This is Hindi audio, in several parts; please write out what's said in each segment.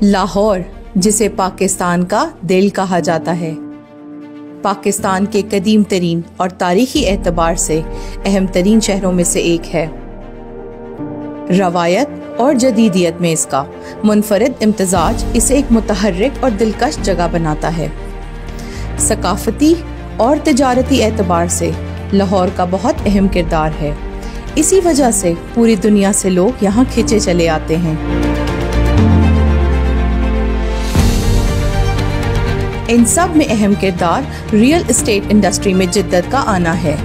लाहौर, जिसे पाकिस्तान का दिल कहा जाता है, पाकिस्तान के कदीम तरीन और तारीखी एतबार से अहम तरीन शहरों में से एक है। रवायत और जदीदियत में इसका मुनफरिद इम्तिजाज इसे एक मुतहर्रिक और दिलकश जगह बनाता है। सकाफती और तिजारती एतबार से लाहौर का बहुत अहम किरदार है। इसी वजह से पूरी दुनिया से लोग यहाँ खिंचे चले आते हैं। इन सब में अहम किरदार रियल एस्टेट इंडस्ट्री में जिद्दत का आना है।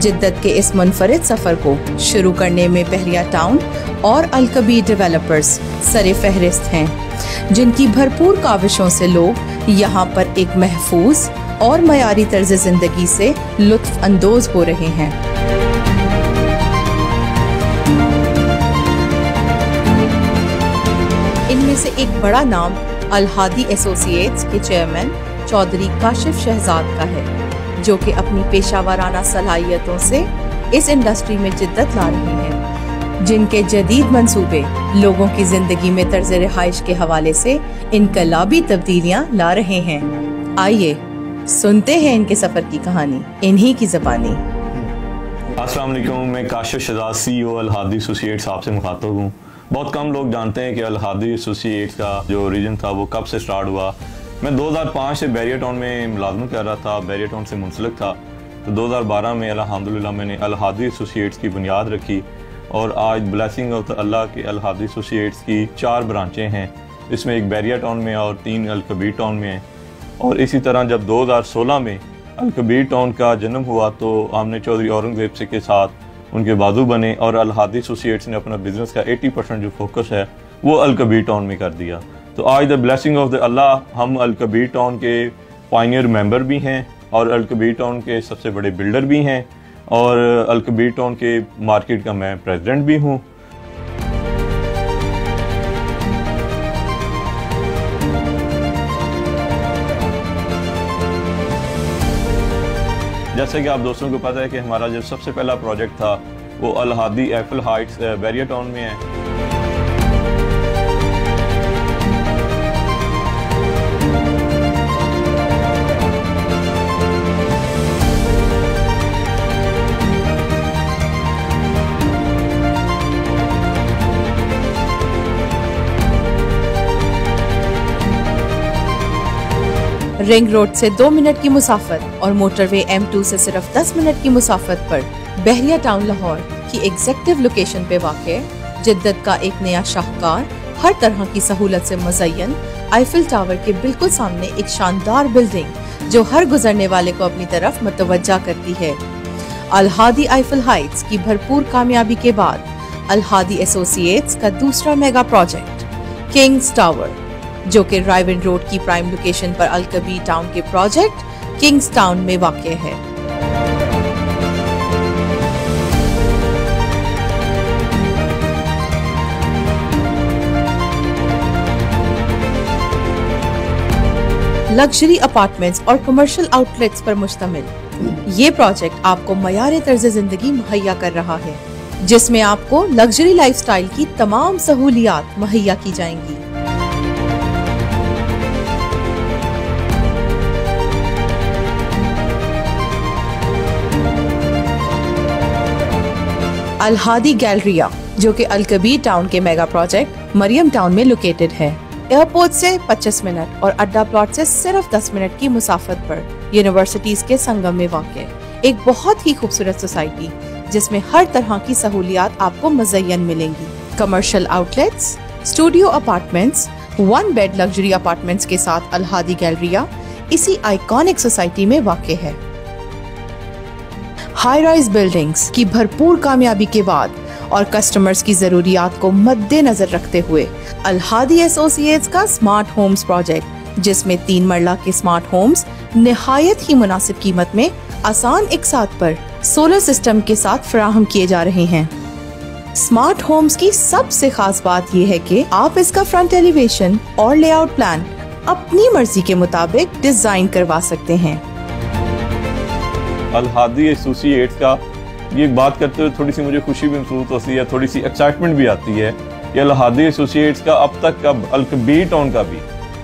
जिद्दत के इस मुनफरिद सफर को शुरू करने में बहरिया टाउन और अल-कबीर डेवलपर्स सरे फहरिस्त हैं, जिनकी भरपूर काविशों से लोग यहाँ पर एक महफूज और मयारी तर्ज जिंदगी से लुत्फ अंदोज हो रहे हैं। इनमें से एक बड़ा नाम अल-हादी एसोसिएट्स के चेयरमैन चौधरी काशिफ शहजाद का है, जो कि अपनी पेशावराना सलाहियतों से इस इंडस्ट्री में जिद्दत ला रहे हैं, जिनके जदीद मंसूबे लोगों की जिंदगी में तर्ज रिहाइश के हवाले से इनकलाबी तब्दीलियां ला रहे हैं। आइए सुनते हैं इनके सफर की कहानी इन्हीं की ज़बानी। अस्सलाम वालेकुम, मैं काशिफ शहजाद CEO अल-हादी एसोसिएट्स आपसे मुखातब हूँ। बहुत कम लोग जानते हैं कि अल-हादी एसोसिएट्स का जो रीजन था वो कब से स्टार्ट हुआ। मैं 2005 से बहरिया टाउन में मुलाजमत कर रहा था, बहरिया टाउन से मुंसलिक था। तो 2012 में अल्हम्दुलिल्लाह मैंने अल-हादी एसोसिएट्स की बुनियाद रखी और आज ब्लेसिंग ऑफ अल्लाह के अल-हादी एसोसिएट्स की 4 ब्रांचें हैं। इसमें एक बहरिया टाउन में और 3 अल-कबीर टाउन में हैं। और इसी तरह जब 2016 में अल-कबीर टाउन का जन्म हुआ तो आमने चौधरी औरंगज़ेब से के साथ उनके बाजू बने और अल-हादी एसोसिएट्स ने अपना बिजनेस का 80% जो फोकस है वो अल-कबीर टाउन में कर दिया। तो आज द ब्लेसिंग ऑफ द अल्लाह हम अल-कबीर टाउन के पायनियर मेंबर भी हैं और अल-कबीर टाउन के सबसे बड़े बिल्डर भी हैं और अल-कबीर टाउन के मार्केट का मैं प्रेसिडेंट भी हूँ। जैसे कि आप दोस्तों को पता है कि हमारा जो सबसे पहला प्रोजेक्ट था वो अल-हादी एफिल हाइट्स बहरिया टाउन में है। रिंग रोड से 2 मिनट की मुसाफत और मोटरवे M2 से सिर्फ 10 मिनट की मुसाफत पर बहरिया टाउन लाहौर की एग्जेक्टिव लोकेशन पे वाक़ जिद्दत का एक नया शाहकार हर तरह की सहूलत से मुज़य्यन आईफिल टावर के बिल्कुल सामने एक शानदार बिल्डिंग जो हर गुजरने वाले को अपनी तरफ मुतवज्जा करती है। अल-हादी आईफिल हाइट्स की भरपूर कामयाबी के बाद अल-हादी एसोसिएट्स का दूसरा मेगा प्रोजेक्ट किंग्स टावर, जो कि रायविंड रोड की प्राइम लोकेशन पर अल-कबीर टाउन के प्रोजेक्ट किंग्स टाउन में वाक़ है। लग्जरी अपार्टमेंट्स और कमर्शियल आउटलेट्स पर मुश्तमिल ये प्रोजेक्ट आपको मयारे तर्ज जिंदगी मुहैया कर रहा है, जिसमें आपको लग्जरी लाइफस्टाइल की तमाम सहूलियात मुहैया की जाएंगी। अल-हादी गैलरिया, जो कि अल-कबीर टाउन के मेगा प्रोजेक्ट मरियम टाउन में लोकेटेड है, एयरपोर्ट से 25 मिनट और अड्डा प्लॉट से सिर्फ 10 मिनट की मुसाफत पर यूनिवर्सिटीज के संगम में वाक़ एक बहुत ही खूबसूरत सोसाइटी, जिसमें हर तरह की सहूलियात आपको मुज़य्यन मिलेंगी। Commercial outlets, studio apartments, 1 bed luxury apartments के साथ अल-हादी गैलरिया इसी आइकॉनिक सोसाइटी में वाक़ है। हाई राइज बिल्डिंग्स की भरपूर कामयाबी के बाद और कस्टमर्स की जरूरियात को मद्देनजर रखते हुए अल-हादी एसोसिएट्स का स्मार्ट होम्स प्रोजेक्ट, जिसमें 3 मरला के स्मार्ट होम्स निहायत ही मुनासिब कीमत में आसान इकसात पर सोलर सिस्टम के साथ फराहम किए जा रहे हैं। स्मार्ट होम्स की सबसे खास बात यह है कि आप इसका फ्रंट एलिवेशन और लेआउट प्लान अपनी मर्जी के मुताबिक डिजाइन करवा सकते हैं। अल-हादी एसोसिएट्स का ये बात करते हुए थोड़ी सी मुझे खुशी भी महसूस होती है, थोड़ी सी एक्साइटमेंट भी आती है कि अल हादी एसोसिएट्स का अब तक का अल-कबीर टाउन का भी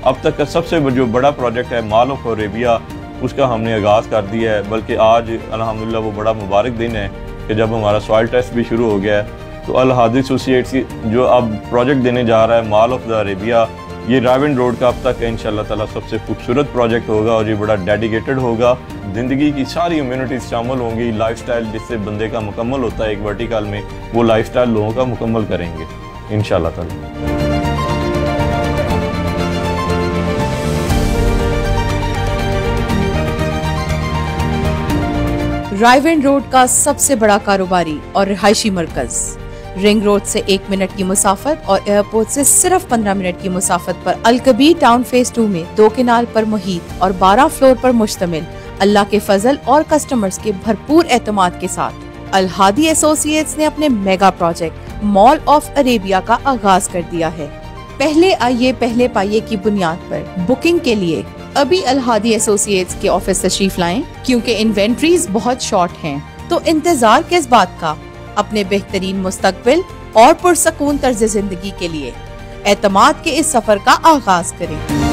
अब तक का सबसे जो बड़ा प्रोजेक्ट है मॉल ऑफ अरेबिया, उसका हमने आगाज़ कर दिया है। बल्कि आज अल्हम्दुलिल्लाह वो बड़ा मुबारक दिन है कि जब हमारा सॉइल टेस्ट भी शुरू हो गया है। तो अल हादी एसोसिएट्स जो अब प्रोजेक्ट देने जा रहा है मॉल ऑफ द अरेबिया, ये रायविंड रोड का अब तक इंशाल्लाह ताला सबसे खूबसूरत प्रोजेक्ट होगा और ये बड़ा डेडिकेटेड होगा। ज़िंदगी की सारी इम्यूनिटीज़ शामिल होंगी। लाइफस्टाइल जिससे बंदे का मुकम्मल होता है एक वर्टिकल में, वो लाइफस्टाइल लोगों का मुकम्मल करेंगे इंशाल्लाह ताला। रायविंड रोड का सबसे बड़ा कारोबारी और रिहायशी मरकज, रिंग रोड से 1 मिनट की मुसाफत और एयरपोर्ट से सिर्फ 15 मिनट की मुसाफत पर अल-कबीर टाउन फेज 2 में 2 केनाल पर मुहीत और 12 फ्लोर पर मुश्तमिल अल्लाह के फजल और कस्टमर्स के भरपूर एतमाद के साथ अल हादी एसोसिएट्स ने अपने mega project mall of Arabia का आगाज कर दिया है। पहले आइए पहले पाइए की बुनियाद पर बुकिंग के लिए अभी अल हादी एसोसिएट्स के ऑफिस तशरीफ लाएं, क्योंकि इन्वेंट्रीज बहुत शॉर्ट हैं। तो इंतजार किस बात का, अपने बेहतरीन मुस्तकबिल और पुरसकून तर्ज जिंदगी के लिए एतमाद के इस सफर का आगाज करें।